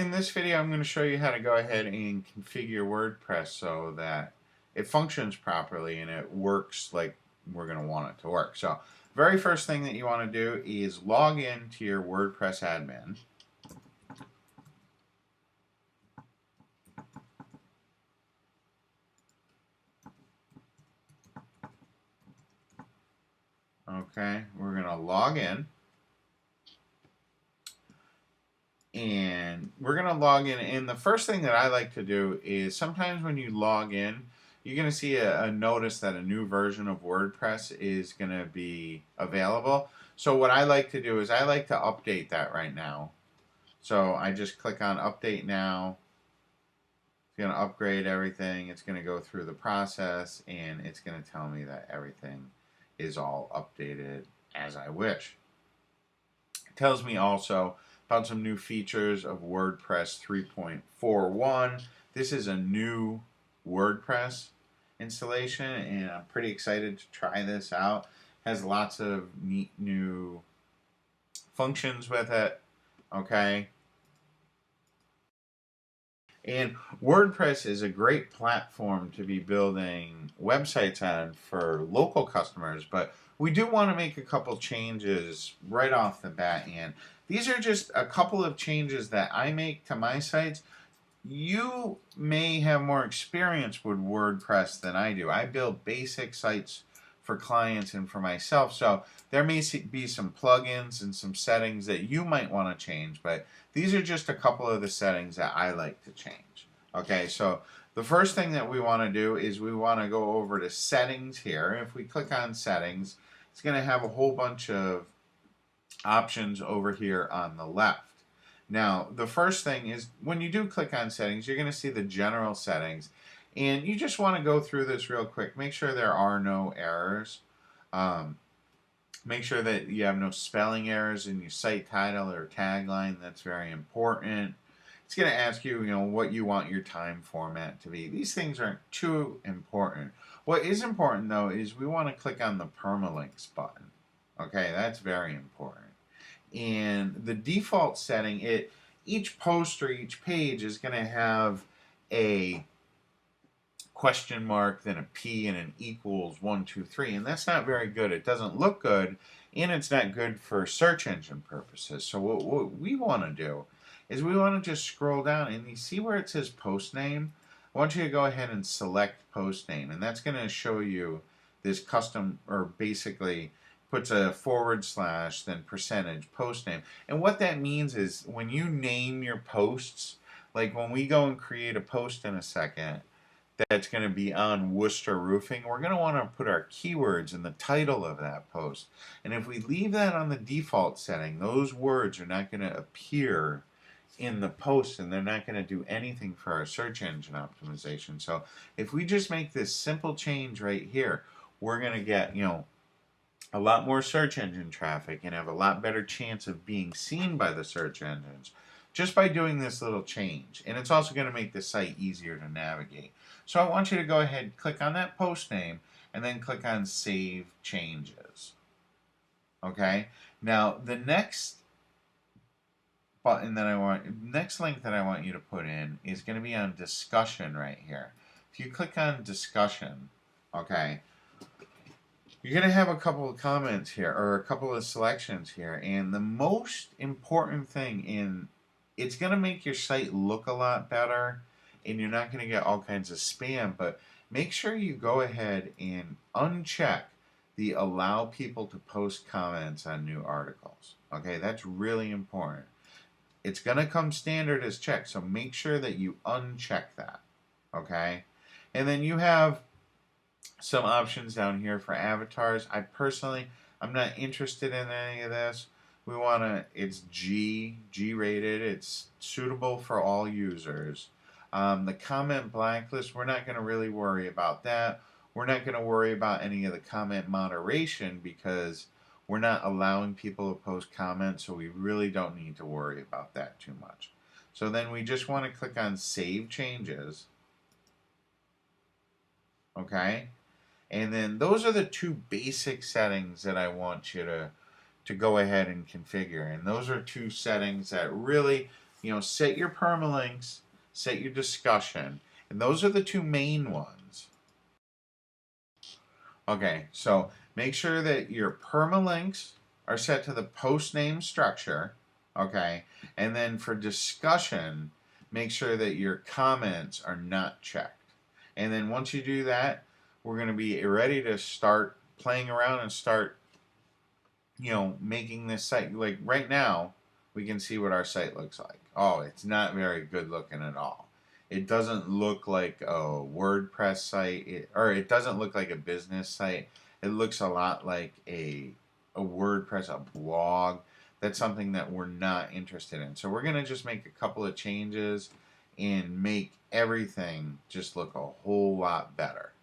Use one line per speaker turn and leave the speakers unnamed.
in this video, I'm going to show you how to go ahead and configure WordPress so that it functions properly and it works like we're going to want it to work. So, very first thing that you want to do is log in to your WordPress admin. Okay, we're going to log in. And we're going to log in. And the first thing that I like to do is sometimes when you log in, you're going to see a notice that a new version of WordPress is going to be available. So what I like to do is I like to update that right now. So I just click on Update Now. It's going to upgrade everything. It's going to go through the process, and it's going to tell me that everything is all updated as I wish. It tells me also about some new features of WordPress 3.41. This is a new WordPress installation, and I'm pretty excited to try this out. It has lots of neat new functions with it. Okay. And WordPress is a great platform to be building websites on for local customers, but we do want to make a couple changes right off the bat. And these are just a couple of changes that I make to my sites. You may have more experience with WordPress than I do. I build basic sites for clients and for myself, so there may be some plugins and some settings that you might want to change, but these are just a couple of the settings that I like to change. Okay, so the first thing that we want to do is we want to go over to settings here. If we click on settings, it's going to have a whole bunch of options over here on the left. Now, the first thing is when you do click on settings, you're going to see the general settings. And you just want to go through this real quick. Make sure there are no errors. Make sure that you have no spelling errors in your site title or tagline. That's very important. It's going to ask you, what you want your time format to be. These things aren't too important. What is important, though, is we want to click on the permalinks button. Okay, that's very important. And the default setting, each post or each page is going to have a question mark, then a P, and an equals 1, 2, 3. And that's not very good. It doesn't look good, and it's not good for search engine purposes. So what we want to do is we want to just scroll down, and you see where it says post name? I want you to go ahead and select post name, and that's going to show you this custom, or basically puts a / then percentage post name. And what that means is when you name your posts, like when we go and create a post in a second that's going to be on Worcester Roofing, we're going to want to put our keywords in the title of that post. And if we leave that on the default setting, those words are not going to appear in the post, and they're not going to do anything for our search engine optimization. So if we just make this simple change right here, we're going to get, a lot more search engine traffic and have a lot better chance of being seen by the search engines just by doing this little change. And it's also going to make the site easier to navigate. So I want you to go ahead and click on that post name and then click on Save Changes. Okay? Now, the next button that next link that I want you to put in is going to be on discussion right here. If you click on discussion, okay, you're going to have a couple of comments here, or a couple of selections here, and the most important thing it's going to make your site look a lot better, and you're not going to get all kinds of spam, but make sure you go ahead and uncheck the allow people to post comments on new articles. Okay, that's really important. It's going to come standard as checked, so make sure that you uncheck that. Okay, and then you have some options down here for avatars. I'm not interested in any of this. It's G rated. It's suitable for all users. The comment blacklist, we're not going to really worry about that. We're not going to worry about any of the comment moderation because we're not allowing people to post comments, so we really don't need to worry about that too much. So then we just want to click on Save Changes. Okay? And then those are the two basic settings that I want you to go ahead and configure. And those are two settings that really set your permalinks, set your discussion, and those are the two main ones. Okay, so make sure that your permalinks are set to the post name structure, okay? And then for discussion, make sure that your comments are not checked. And then once you do that, we're going to be ready to start playing around and start, making this site. Like right now, we can see what our site looks like. Oh, it's not very good looking at all. It doesn't look like a WordPress site, or it doesn't look like a business site. It looks a lot like a WordPress, a blog. That's something that we're not interested in. So we're going to just make a couple of changes and make everything just look a whole lot better.